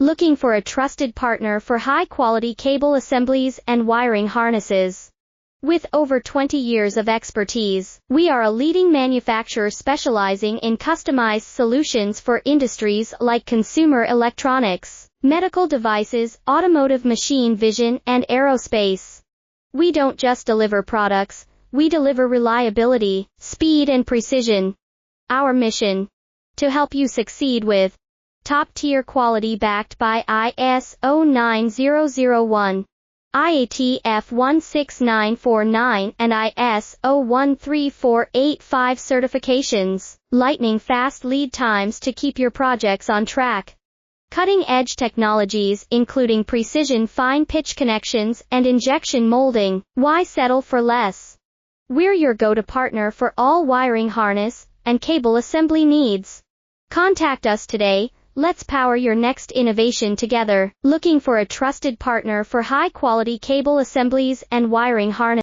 Looking for a trusted partner for high-quality cable assemblies and wiring harnesses? With over 20 years of expertise, we are a leading manufacturer specializing in customized solutions for industries like consumer electronics, medical devices, automotive machine vision, and aerospace. We don't just deliver products, we deliver reliability, speed, and precision. Our mission: to help you succeed with top-tier quality backed by ISO 9001, IATF 16949, and ISO 13485 certifications, lightning-fast lead times to keep your projects on track. Cutting-edge technologies including precision fine-pitch connections and injection molding. Why settle for less? We're your go-to partner for all wiring harness and cable assembly needs. Contact us today. Let's power your next innovation together. Looking for a trusted partner for high-quality cable assemblies and wiring harness?